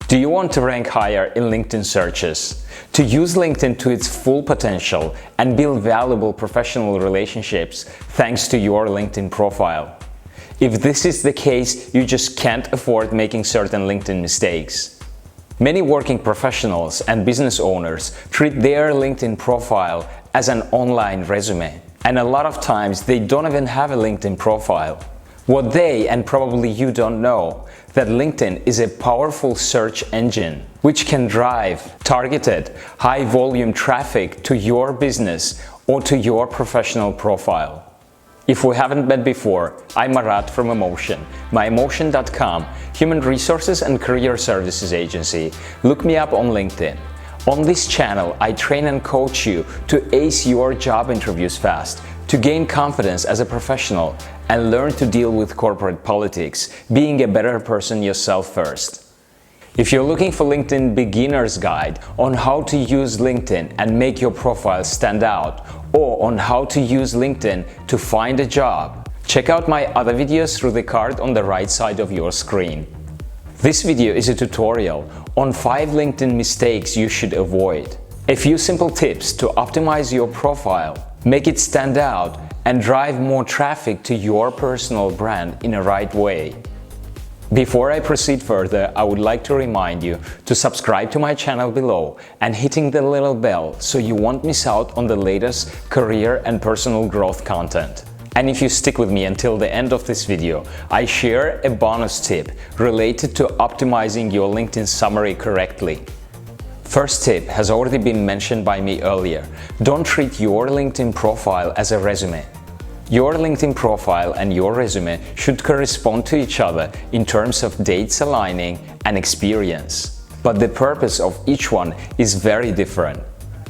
Do you want to rank higher in LinkedIn searches? To use LinkedIn to its full potential and build valuable professional relationships thanks to your LinkedIn profile? If this is the case, you just can't afford making certain LinkedIn mistakes. Many working professionals and business owners treat their LinkedIn profile as an online resume, and a lot of times they don't even have a LinkedIn profile. What they, and probably you, don't know, that LinkedIn is a powerful search engine which can drive targeted, high-volume traffic to your business or to your professional profile. If we haven't met before, I'm Marat from EMMOTION, myemotion.com, human resources and career services agency. Look me up on LinkedIn. On this channel, I train and coach you to ace your job interviews fast, to gain confidence as a professional, and learn to deal with corporate politics, being a better person yourself first. If you're looking for LinkedIn beginner's guide on how to use LinkedIn and make your profile stand out, or on how to use LinkedIn to find a job, check out my other videos through the card on the right side of your screen. This video is a tutorial on 5 LinkedIn mistakes you should avoid. A few simple tips to optimize your profile, make it stand out, and drive more traffic to your personal brand in a right way. Before I proceed further, I would like to remind you to subscribe to my channel below and hitting the little bell so you won't miss out on the latest career and personal growth content. And if you stick with me until the end of this video, I share a bonus tip related to optimizing your LinkedIn summary correctly. First tip has already been mentioned by me earlier. Don't treat your LinkedIn profile as a resume. Your LinkedIn profile and your resume should correspond to each other in terms of dates aligning and experience. But the purpose of each one is very different.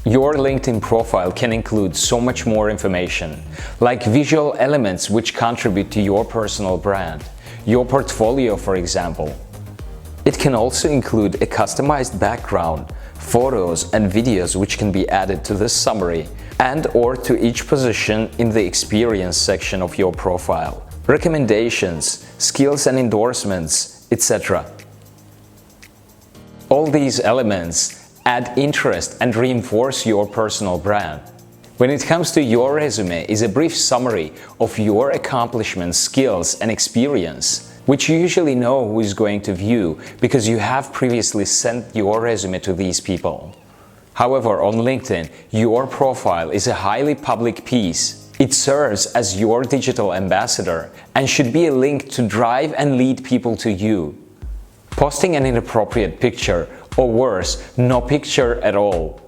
Your LinkedIn profile can include so much more information, like visual elements which contribute to your personal brand, your portfolio, for example. It can also include a customized background, photos and videos which can be added to this summary and/or to each position in the experience section of your profile, recommendations, skills and endorsements, etc. All these elements add interest and reinforce your personal brand. When it comes to your resume is a brief summary of your accomplishments, skills and experience, which you usually know who is going to view because you have previously sent your resume to these people. However, on LinkedIn, your profile is a highly public piece. It serves as your digital ambassador and should be a link to drive and lead people to you. Posting an inappropriate picture, or worse, no picture at all.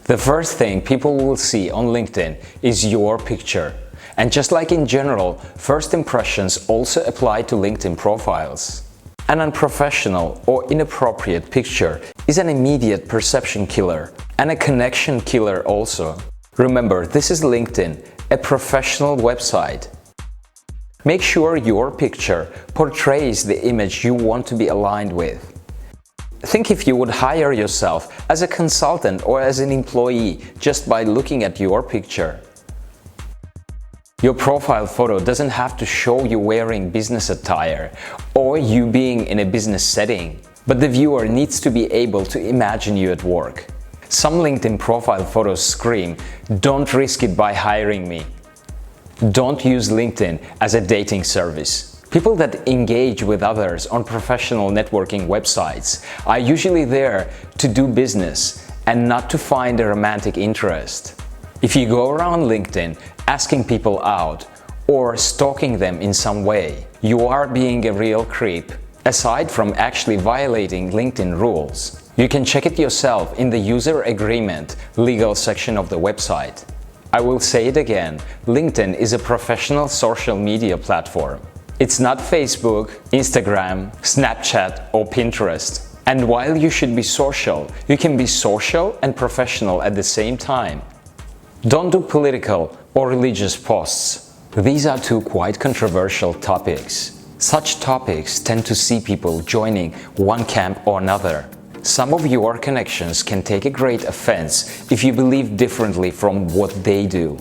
The first thing people will see on LinkedIn is your picture. And just like in general, first impressions also apply to LinkedIn profiles. An unprofessional or inappropriate picture is an immediate perception killer and a connection killer also. Remember, this is LinkedIn, a professional website. Make sure your picture portrays the image you want to be aligned with. Think if you would hire yourself as a consultant or as an employee just by looking at your picture. Your profile photo doesn't have to show you wearing business attire or you being in a business setting, but the viewer needs to be able to imagine you at work. Some LinkedIn profile photos scream, "Don't risk it by hiring me." Don't use LinkedIn as a dating service. People that engage with others on professional networking websites are usually there to do business and not to find a romantic interest. If you go around LinkedIn asking people out or stalking them in some way, you are being a real creep. Aside from actually violating LinkedIn rules, you can check it yourself in the user agreement legal section of the website. I will say it again, LinkedIn is a professional social media platform. It's not Facebook, Instagram, Snapchat or Pinterest. And while you should be social, you can be social and professional at the same time. Don't do political or religious posts. These are two quite controversial topics. Such topics tend to see people joining one camp or another. Some of your connections can take a great offense if you believe differently from what they do.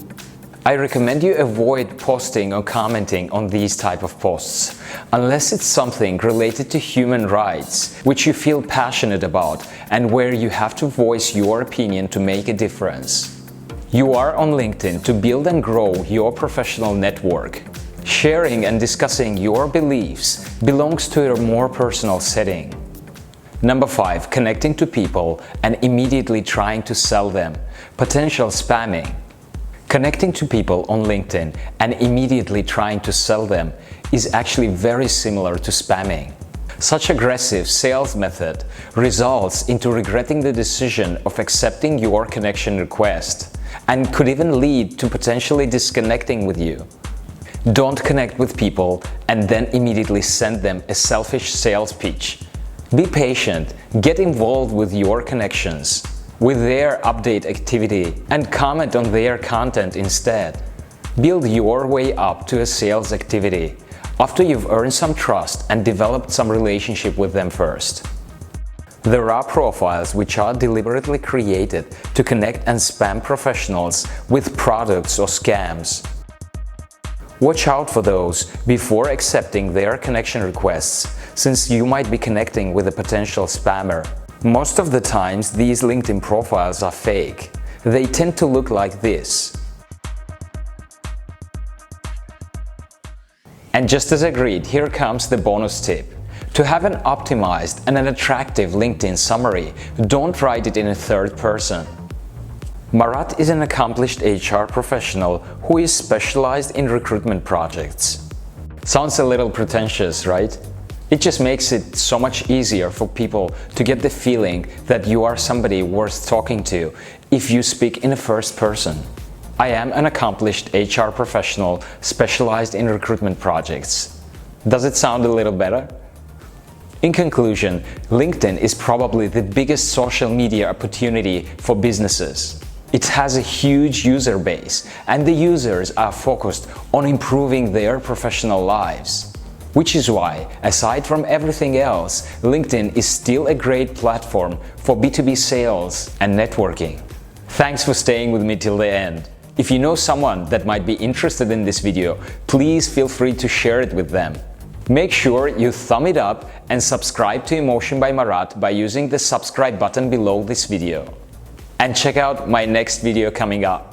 I recommend you avoid posting or commenting on these type of posts, unless it's something related to human rights, which you feel passionate about and where you have to voice your opinion to make a difference. You are on LinkedIn to build and grow your professional network. Sharing and discussing your beliefs belongs to a more personal setting. Number 5. Connecting to people and immediately trying to sell them. Potential spamming. Connecting to people on LinkedIn and immediately trying to sell them is actually very similar to spamming. Such aggressive sales method results into regretting the decision of accepting your connection request and could even lead to potentially disconnecting with you. Don't connect with people and then immediately send them a selfish sales pitch. Be patient, get involved with your connections, with their update activity, and comment on their content instead. Build your way up to a sales activity after you've earned some trust and developed some relationship with them first. There are profiles which are deliberately created to connect and spam professionals with products or scams. Watch out for those before accepting their connection requests, since you might be connecting with a potential spammer. Most of the times these LinkedIn profiles are fake. They tend to look like this. And just as agreed, here comes the bonus tip. To have an optimized and an attractive LinkedIn summary, don't write it in a third person. Marat is an accomplished HR professional who is specialized in recruitment projects. Sounds a little pretentious, right? It just makes it so much easier for people to get the feeling that you are somebody worth talking to if you speak in the first person. I am an accomplished HR professional specialized in recruitment projects. Does it sound a little better? In conclusion, LinkedIn is probably the biggest social media opportunity for businesses. It has a huge user base, and the users are focused on improving their professional lives. Which is why, aside from everything else, LinkedIn is still a great platform for B2B sales and networking. Thanks for staying with me till the end. If you know someone that might be interested in this video, please feel free to share it with them. Make sure you thumb it up and subscribe to Emotion by Marat by using the subscribe button below this video. And check out my next video coming up.